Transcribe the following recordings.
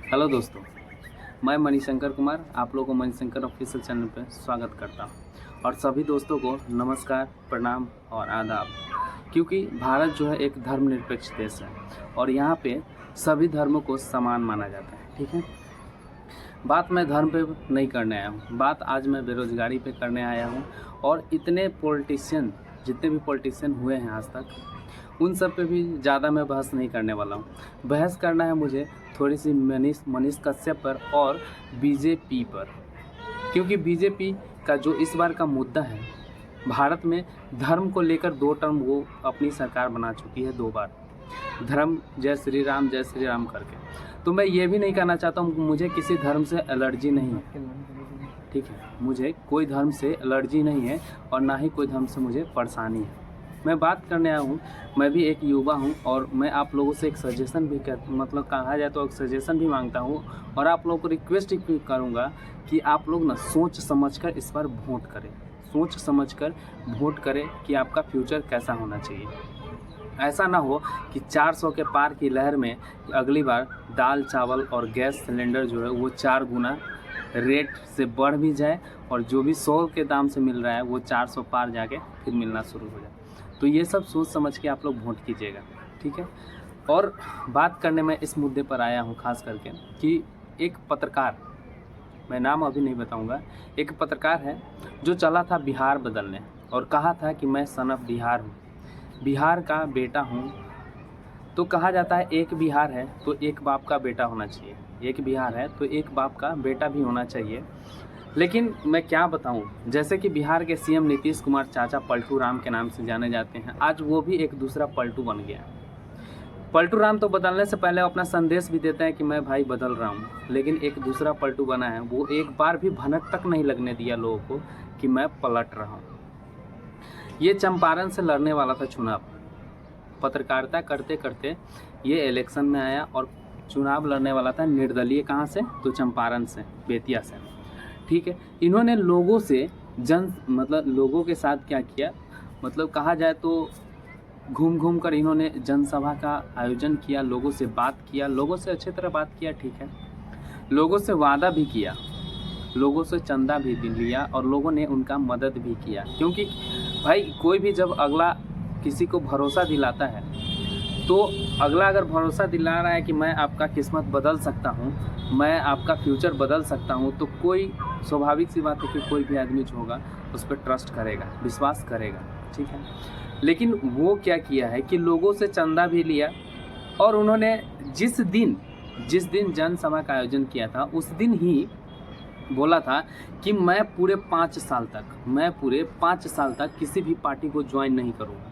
Hello दोस्तों, मैं मणिशंकर कुमार आप लोगों को मणिशंकर ऑफिशियल चैनल पर स्वागत करता हूं और सभी दोस्तों को नमस्कार, प्रणाम और आदाब। क्योंकि भारत जो है एक धर्मनिरपेक्ष देश है और यहाँ पे सभी धर्मों को समान माना जाता है। ठीक है, बात मैं धर्म पे नहीं करने आया हूँ, बात आज मैं बेरोजगारी पे करने आया हूँ। और इतने पॉलिटिशियन, जितने भी पॉलिटिशियन हुए हैं आज तक, उन सब पे भी ज़्यादा मैं बहस नहीं करने वाला हूँ। बहस करना है मुझे थोड़ी सी मनीष कश्यप पर और बीजेपी पर। क्योंकि बीजेपी का जो इस बार का मुद्दा है, भारत में धर्म को लेकर 2 टर्म वो अपनी सरकार बना चुकी है, 2 बार धर्म जय श्री राम करके। तो मैं ये भी नहीं कहना चाहता हूँ, मुझे किसी धर्म से एलर्जी नहीं है। ठीक है, मुझे कोई धर्म से एलर्जी नहीं है और ना ही कोई धर्म से मुझे परेशानी है। मैं बात करने आया हूँ, मैं भी एक युवा हूँ और मैं आप लोगों से एक सजेशन भी मतलब कहा जाए तो एक सजेशन भी मांगता हूँ और आप लोगों को रिक्वेस्ट भी करूँगा कि आप लोग ना सोच समझकर इस बार वोट करें, सोच समझकर वोट करें कि आपका फ्यूचर कैसा होना चाहिए। ऐसा ना हो कि 400 के पार की लहर में अगली बार दाल चावल और गैस सिलेंडर जो है वो 4 गुना रेट से बढ़ भी जाए और जो भी 100 के दाम से मिल रहा है वो 400 पार जाके फिर मिलना शुरू हो जाए। तो ये सब सोच समझ के आप लोग वोट कीजिएगा। ठीक है, और बात करने में इस मुद्दे पर आया हूँ खास करके कि एक पत्रकार, मैं नाम अभी नहीं बताऊँगा, एक पत्रकार है जो चला था बिहार बदलने और कहा था कि मैं सन ऑफ बिहार हूँ, बिहार का बेटा हूँ। तो कहा जाता है एक बिहार है तो एक बाप का बेटा होना चाहिए, एक बिहार है तो एक बाप का बेटा भी होना चाहिए। लेकिन मैं क्या बताऊं, जैसे कि बिहार के सीएम नीतीश कुमार चाचा पलटू राम के नाम से जाने जाते हैं, आज वो भी एक दूसरा पलटू बन गया। पलटू राम तो बदलने से पहले अपना संदेश भी देते हैं कि मैं भाई बदल रहा हूं, लेकिन एक दूसरा पलटू बना है, वो एक बार भी भनक तक नहीं लगने दिया लोगों को कि मैं पलट रहा हूँ। ये चंपारण से लड़ने वाला था चुनाव, पत्रकारिता करते करते ये इलेक्शन में आया और चुनाव लड़ने वाला था निर्दलीय, कहाँ से, तो चंपारण से, बेतिया से। ठीक है, इन्होंने लोगों से मतलब लोगों के साथ क्या किया, मतलब कहा जाए तो घूम घूम कर इन्होंने जनसभा का आयोजन किया, लोगों से बात किया, लोगों से अच्छी तरह बात किया। ठीक है, लोगों से वादा भी किया, लोगों से चंदा भी लिया और लोगों ने उनका मदद भी किया। क्योंकि भाई कोई भी जब अगला किसी को भरोसा दिलाता है तो अगला अगर भरोसा दिला रहा है कि मैं आपका किस्मत बदल सकता हूँ, मैं आपका फ्यूचर बदल सकता हूँ, तो कोई स्वाभाविक सी बात है कि कोई भी आदमी जो होगा उस पर ट्रस्ट करेगा, विश्वास करेगा। ठीक है, लेकिन वो क्या किया है कि लोगों से चंदा भी लिया और उन्होंने जिस दिन जनसभा का आयोजन किया था उस दिन ही बोला था कि मैं पूरे 5 साल तक किसी भी पार्टी को ज्वाइन नहीं करूँगा,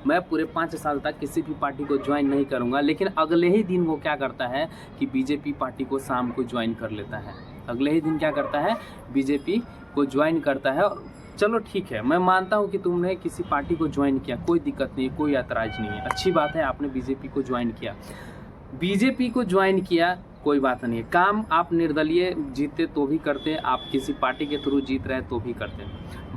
मैं पूरे 5 साल तक किसी भी पार्टी को ज्वाइन नहीं करूंगा। लेकिन अगले ही दिन वो क्या करता है कि बीजेपी पार्टी को शाम को ज्वाइन कर लेता है, अगले ही दिन क्या करता है, बीजेपी को ज्वाइन करता है। और चलो ठीक है, मैं मानता हूँ कि तुमने किसी पार्टी को ज्वाइन किया, कोई दिक्कत नहीं, कोई ऐतराज़ नहीं है, अच्छी बात है, आपने बीजेपी को ज्वाइन किया, बीजेपी को ज्वाइन किया, कोई बात नहीं है। काम आप निर्दलीय जीते तो भी करते, आप किसी पार्टी के थ्रू जीत रहे तो भी करते।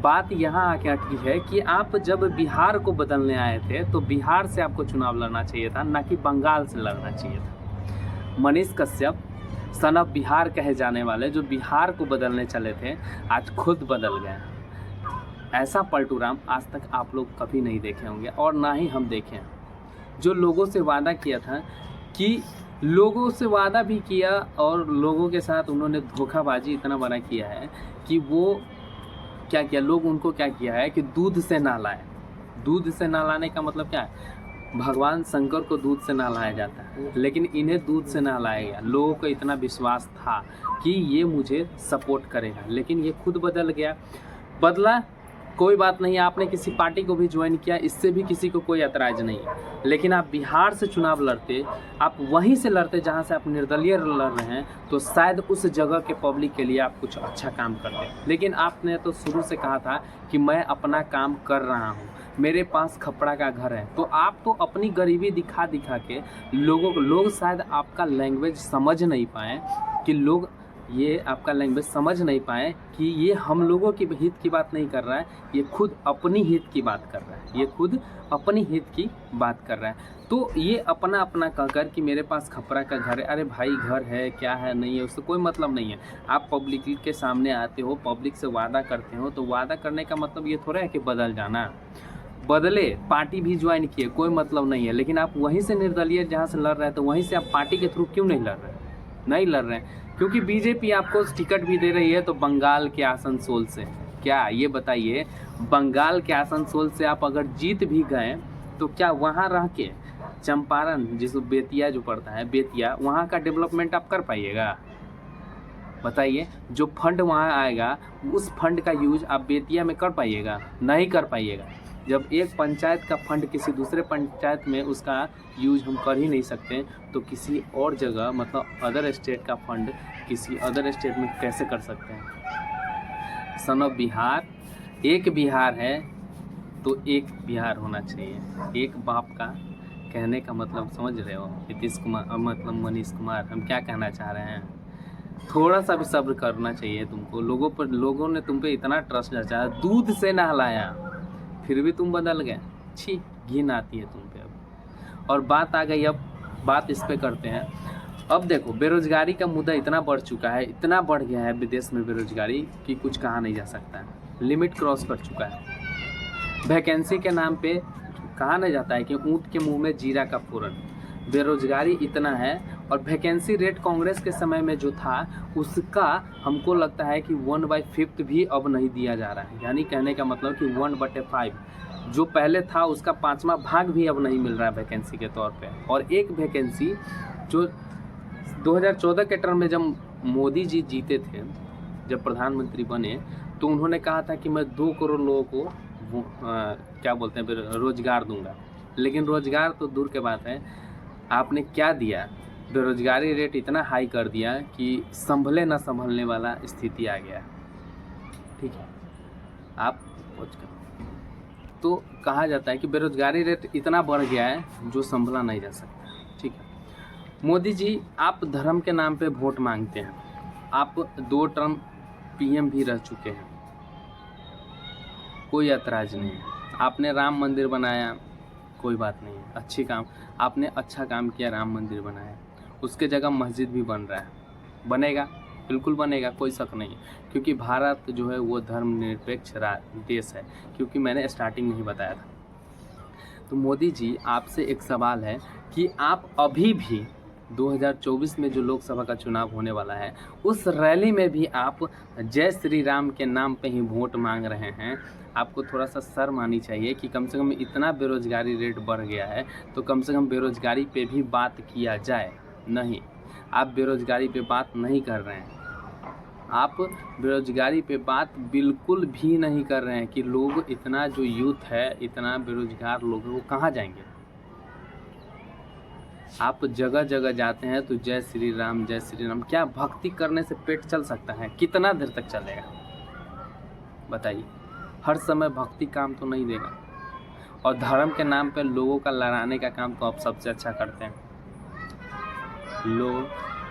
बात यहाँ आके अटकी है कि आप जब बिहार को बदलने आए थे तो बिहार से आपको चुनाव लड़ना चाहिए था, ना कि बंगाल से लड़ना चाहिए था। मनीष कश्यप सन ऑफ बिहार कहे जाने वाले जो बिहार को बदलने चले थे, आज खुद बदल गए। ऐसा पलटू राम आज तक आप लोग कभी नहीं देखे होंगे और ना ही हम देखें। जो लोगों से वादा किया था, कि लोगों से वादा भी किया और लोगों के साथ उन्होंने धोखाबाजी इतना बड़ा किया है कि वो क्या किया, लोग उनको क्या किया है कि दूध से ना लाए। दूध से ना लाने का मतलब क्या है, भगवान शंकर को दूध से ना लाया जाता है, लेकिन इन्हें दूध से ना लाया गया। लोगों को इतना विश्वास था कि ये मुझे सपोर्ट करेगा, लेकिन ये खुद बदल गया। बदला कोई बात नहीं, आपने किसी पार्टी को भी ज्वाइन किया, इससे भी किसी को कोई ऐतराज़ नहीं है। लेकिन आप बिहार से चुनाव लड़ते, आप वहीं से लड़ते जहां से आप निर्दलीय लड़ रहे हैं, तो शायद उस जगह के पब्लिक के लिए आप कुछ अच्छा काम करते। लेकिन आपने तो शुरू से कहा था कि मैं अपना काम कर रहा हूँ, मेरे पास खपड़ा का घर है। तो आप तो अपनी गरीबी दिखा दिखा के लोग शायद आपका लैंग्वेज समझ नहीं पाए कि लोग ये आपका लैंग्वेज समझ नहीं पाए कि ये हम लोगों की हित की बात नहीं कर रहा है, ये खुद अपनी हित की बात कर रहा है, ये खुद अपनी हित की बात कर रहा है। तो ये अपना अपना कहकर कि मेरे पास खपरा का घर है, अरे भाई घर है क्या है नहीं है उससे कोई मतलब नहीं है। आप पब्लिक के सामने आते हो, पब्लिक से वादा करते हो, तो वादा करने का मतलब ये थोड़ा है कि बदल जाना। बदले, पार्टी भी ज्वाइन किए, कोई मतलब नहीं है, लेकिन आप वहीं से निर्दलीय जहाँ से लड़ रहे हैं तो वहीं से आप पार्टी के थ्रू क्यों नहीं लड़ रहे हैं? नहीं लड़ रहे हैं क्योंकि बीजेपी आपको टिकट भी दे रही है, तो बंगाल के आसनसोल से। क्या ये बताइए, बंगाल के आसनसोल से आप अगर जीत भी गए तो क्या वहाँ रह के चंपारण जिसको बेतिया जो पड़ता है, बेतिया, वहाँ का डेवलपमेंट आप कर पाइएगा? बताइए, जो फंड वहाँ आएगा उस फंड का यूज आप बेतिया में कर पाइएगा? नहीं कर पाइएगा। जब एक पंचायत का फंड किसी दूसरे पंचायत में उसका यूज हम कर ही नहीं सकते, तो किसी और जगह मतलब अदर स्टेट का फंड किसी अदर स्टेट में कैसे कर सकते हैं? सन ऑफ बिहार, एक बिहार है तो एक बिहार होना चाहिए। एक बाप का कहने का मतलब समझ रहे हो? नीतीश कुमार मतलब मनीष कुमार, हम क्या कहना चाह रहे हैं? थोड़ा सा भी सब्र करना चाहिए तुमको। लोगों ने तुम पे इतना ट्रस्ट जताया, दूध से नहलाया, फिर भी तुम बदल गए। छी, घिन आती है तुम पे अब। और बात आ गई, अब बात इस पे करते हैं। अब देखो, बेरोजगारी का मुद्दा इतना बढ़ चुका है, इतना बढ़ गया है विदेश में बेरोजगारी कि कुछ कहा नहीं जा सकता है, लिमिट क्रॉस कर चुका है। वैकेंसी के नाम पे कहा नहीं जाता है कि ऊँट के मुंह में जीरा का फोरन। बेरोजगारी इतना है, और वैकेंसी रेट कांग्रेस के समय में जो था उसका हमको लगता है कि 1/5 भी अब नहीं दिया जा रहा है। यानी कहने का मतलब कि 1/5 जो पहले था उसका 5वां भाग भी अब नहीं मिल रहा है वैकेंसी के तौर पे। और एक वैकेंसी जो 2014 के टर्म में जब मोदी जी जीते थे, जब प्रधानमंत्री बने, तो उन्होंने कहा था कि मैं 2 करोड़ लोगों को क्या बोलते हैं रोजगार दूंगा। लेकिन रोजगार तो दूर के बात है, आपने क्या दिया? बेरोजगारी रेट इतना हाई कर दिया कि संभले ना संभलने वाला स्थिति आ गया। ठीक है, आप तो कहा जाता है कि बेरोजगारी रेट इतना बढ़ गया है जो संभला नहीं जा सकता। ठीक है, मोदी जी आप धर्म के नाम पे वोट मांगते हैं, आप 2 टर्म पीएम भी रह चुके हैं, कोई ऐतराज़ नहीं है। आपने राम मंदिर बनाया, कोई बात नहीं है, अच्छी काम, आपने अच्छा काम किया, राम मंदिर बनाया, उसके जगह मस्जिद भी बन रहा है, बनेगा, बिल्कुल बनेगा, कोई शक नहीं है, क्योंकि भारत जो है वो धर्मनिरपेक्ष देश है, क्योंकि मैंने स्टार्टिंग में ही बताया था। तो मोदी जी आपसे एक सवाल है कि आप अभी भी 2024 में जो लोकसभा का चुनाव होने वाला है, उस रैली में भी आप जय श्री राम के नाम पे ही वोट मांग रहे हैं। आपको थोड़ा सा शर्म आनी चाहिए कि कम से कम इतना बेरोजगारी रेट बढ़ गया है तो कम से कम बेरोजगारी पे भी बात किया जाए। नहीं, आप बेरोजगारी पे बात नहीं कर रहे हैं, आप बेरोजगारी पे बात बिल्कुल भी नहीं कर रहे हैं कि लोग, इतना जो यूथ है, इतना बेरोजगार लोग वो कहाँ जाएंगे। आप जगह जगह जाते हैं तो जय श्री राम जय श्री राम, क्या भक्ति करने से पेट चल सकता है? कितना देर तक चलेगा बताइए? हर समय भक्ति काम तो नहीं देगा। और धर्म के नाम पे लोगों का लड़ाने का काम तो आप सबसे अच्छा करते हैं।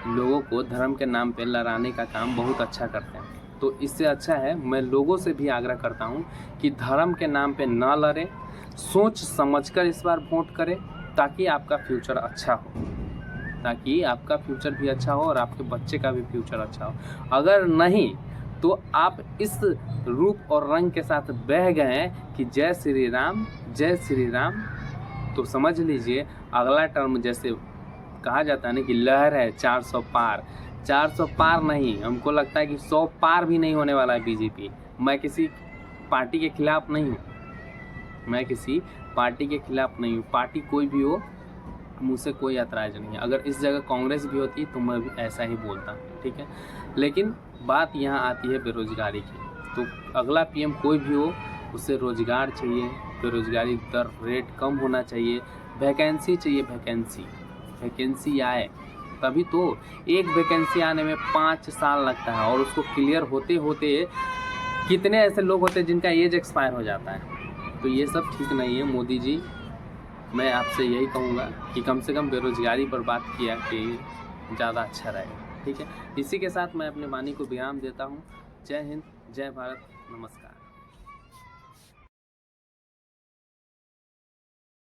लोगों को धर्म के नाम पे लड़ाने का काम बहुत अच्छा करते हैं। तो इससे अच्छा है, मैं लोगों से भी आग्रह करता हूं कि धर्म के नाम पे ना लड़ें, सोच समझकर इस बार वोट करें, ताकि आपका फ्यूचर अच्छा हो, ताकि आपका फ्यूचर भी अच्छा हो और आपके बच्चे का भी फ्यूचर अच्छा हो। अगर नहीं तो आप इस रूप और रंग के साथ बह गए कि जय श्री राम, तो समझ लीजिए अगला टर्म, जैसे कहा जाता है ना कि लहर है 400 पार, 400 पार नहीं, हमको लगता है कि 100 पार भी नहीं होने वाला है बीजेपी। मैं किसी पार्टी के खिलाफ नहीं हूँ, पार्टी कोई भी हो, मुझसे कोई ऐतराज़ नहीं है। अगर इस जगह कांग्रेस भी होती तो मैं भी ऐसा ही बोलता, ठीक है। लेकिन बात यहाँ आती है बेरोजगारी की। तो अगला पीएम कोई भी हो, उसे रोजगार चाहिए, बेरोजगारी दर रेट कम होना चाहिए, वैकेंसी चाहिए, वैकेंसी आए तभी तो। एक वैकेंसी आने में 5 साल लगता है और उसको क्लियर होते होते कितने ऐसे लोग होते हैं जिनका एज एक्सपायर हो जाता है। तो ये सब ठीक नहीं है। मोदी जी, मैं आपसे यही कहूँगा कि कम से कम बेरोजगारी पर बात किया कि ज़्यादा अच्छा रहेगा। ठीक है, इसी के साथ मैं अपने वाणी को विराम देता हूँ। जय हिंद, जय भारत, नमस्कार।